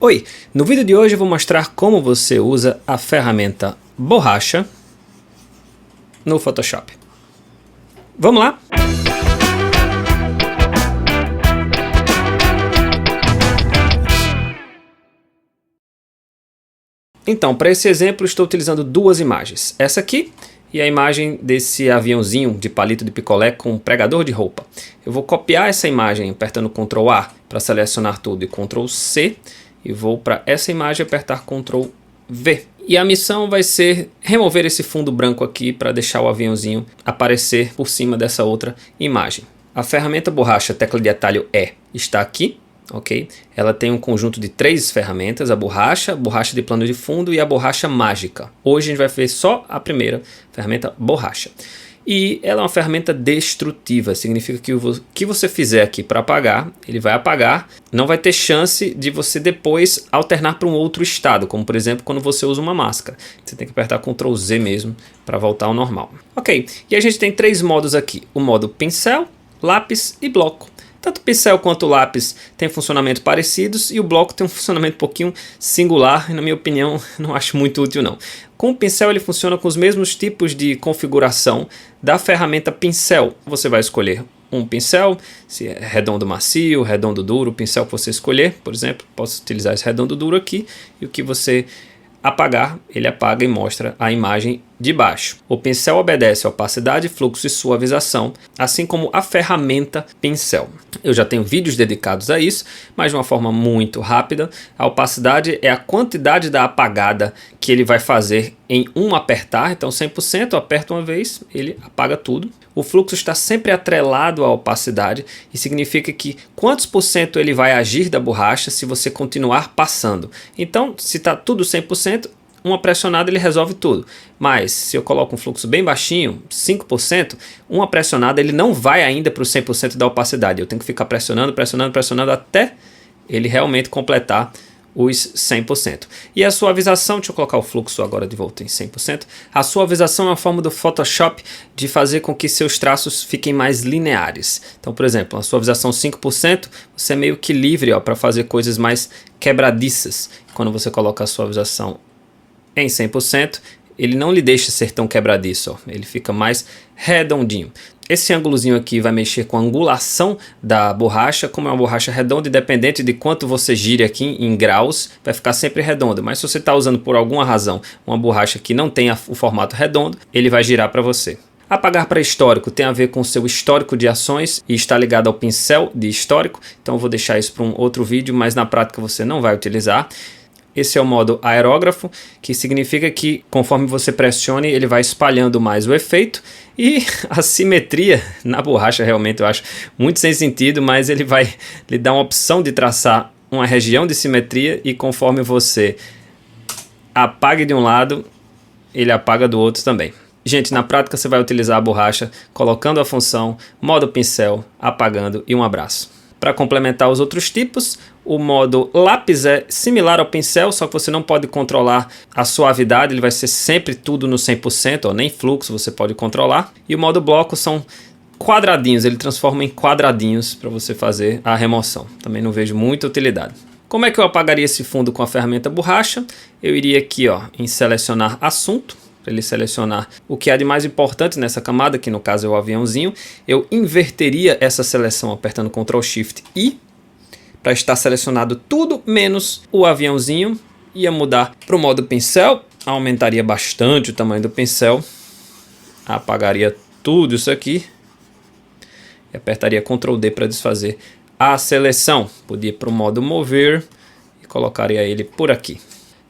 Oi, no vídeo de hoje eu vou mostrar como você usa a ferramenta borracha no Photoshop. Vamos lá? Então, para esse exemplo estou utilizando duas imagens. Essa aqui e a imagem desse aviãozinho de palito de picolé com pregador de roupa. Eu vou copiar essa imagem apertando Ctrl A para selecionar tudo e Ctrl C. E vou para essa imagem apertar Ctrl V. E a missão vai ser remover esse fundo branco aqui para deixar o aviãozinho aparecer por cima dessa outra imagem. A ferramenta borracha, tecla de atalho E, está aqui. Ok? Ela tem um conjunto de três ferramentas, a borracha de plano de fundo e a borracha mágica. Hoje a gente vai ver só a primeira ferramenta borracha. E ela é uma ferramenta destrutiva, significa que o que você fizer aqui para apagar, ele vai apagar, não vai ter chance de você depois alternar para um outro estado, como por exemplo quando você usa uma máscara. Você tem que apertar Ctrl Z mesmo para voltar ao normal. Ok, e a gente tem três modos aqui, o modo pincel, lápis e bloco. Tanto o pincel quanto o lápis têm funcionamentos parecidos e o bloco tem um funcionamento um pouquinho singular e, na minha opinião, não acho muito útil não. Com o pincel ele funciona com os mesmos tipos de configuração da ferramenta pincel. Você vai escolher um pincel, se é redondo macio, redondo duro, o pincel que você escolher, por exemplo, posso utilizar esse redondo duro aqui e o que você apagar, ele apaga e mostra a imagem de baixo. O pincel obedece a opacidade, fluxo e suavização, assim como a ferramenta pincel. Eu já tenho vídeos dedicados a isso, mas de uma forma muito rápida. A opacidade é a quantidade da apagada que ele vai fazer em um apertar, então 100%, aperta uma vez, ele apaga tudo. O fluxo está sempre atrelado à opacidade e significa que quantos por cento ele vai agir da borracha se você continuar passando. Então, se está tudo 100%, uma pressionada ele resolve tudo. Mas se eu coloco um fluxo bem baixinho, 5%, uma pressionada ele não vai ainda para o 100% da opacidade. Eu tenho que ficar pressionando, pressionando, pressionando até ele realmente completar os 100%. E a suavização, deixa eu colocar o fluxo agora de volta em 100%. A suavização é uma forma do Photoshop de fazer com que seus traços fiquem mais lineares. Então, por exemplo, a suavização 5%, você é meio que livre para fazer coisas mais quebradiças. Quando você coloca a suavização em 100%, ele não lhe deixa ser tão quebradiço, ele fica mais redondinho. Esse ângulozinho aqui vai mexer com a angulação da borracha, como é uma borracha redonda, independente de quanto você gire aqui em graus, vai ficar sempre redonda. Mas se você está usando por alguma razão uma borracha que não tenha o formato redondo, ele vai girar para você. Apagar para histórico tem a ver com o seu histórico de ações e está ligado ao pincel de histórico, então eu vou deixar isso para um outro vídeo, mas na prática você não vai utilizar. Esse é o modo aerógrafo, que significa que conforme você pressione, ele vai espalhando mais o efeito. E a simetria na borracha realmente eu acho muito sem sentido, mas ele vai lhe dar uma opção de traçar uma região de simetria e conforme você apague de um lado, ele apaga do outro também. Gente, na prática você vai utilizar a borracha colocando a função modo pincel, apagando e um abraço. Para complementar os outros tipos, o modo lápis é similar ao pincel, só que você não pode controlar a suavidade, ele vai ser sempre tudo no 100%, ó, nem fluxo você pode controlar. E o modo bloco são quadradinhos, ele transforma em quadradinhos para você fazer a remoção. Também não vejo muita utilidade. Como é que eu apagaria esse fundo com a ferramenta borracha? Eu iria aqui ó, em selecionar assunto, para ele selecionar o que há de mais importante nessa camada, que no caso é o aviãozinho. Eu inverteria essa seleção apertando Ctrl Shift I, para estar selecionado tudo menos o aviãozinho. Ia mudar para o modo pincel, aumentaria bastante o tamanho do pincel, apagaria tudo isso aqui e apertaria Ctrl D para desfazer a seleção. Podia ir para o modo mover e colocaria ele por aqui.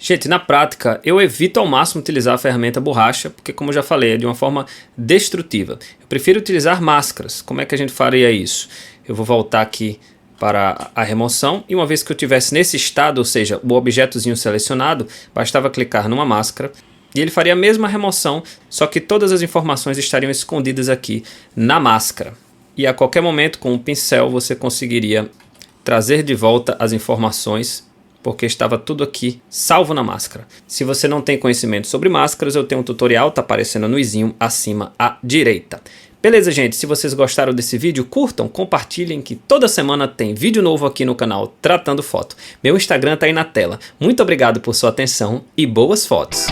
Gente, na prática, eu evito ao máximo utilizar a ferramenta borracha, porque como eu já falei, é de uma forma destrutiva. Eu prefiro utilizar máscaras. Como é que a gente faria isso? Eu vou voltar aqui para a remoção e uma vez que eu estivesse nesse estado, ou seja, o objetozinho selecionado, bastava clicar numa máscara e ele faria a mesma remoção, só que todas as informações estariam escondidas aqui na máscara. E a qualquer momento, com o pincel, você conseguiria trazer de volta as informações porque estava tudo aqui salvo na máscara. Se você não tem conhecimento sobre máscaras, eu tenho um tutorial, está aparecendo no izinho acima à direita. Beleza, gente? Se vocês gostaram desse vídeo, curtam, compartilhem, que toda semana tem vídeo novo aqui no canal Tratando Foto. Meu Instagram tá aí na tela. Muito obrigado por sua atenção e boas fotos!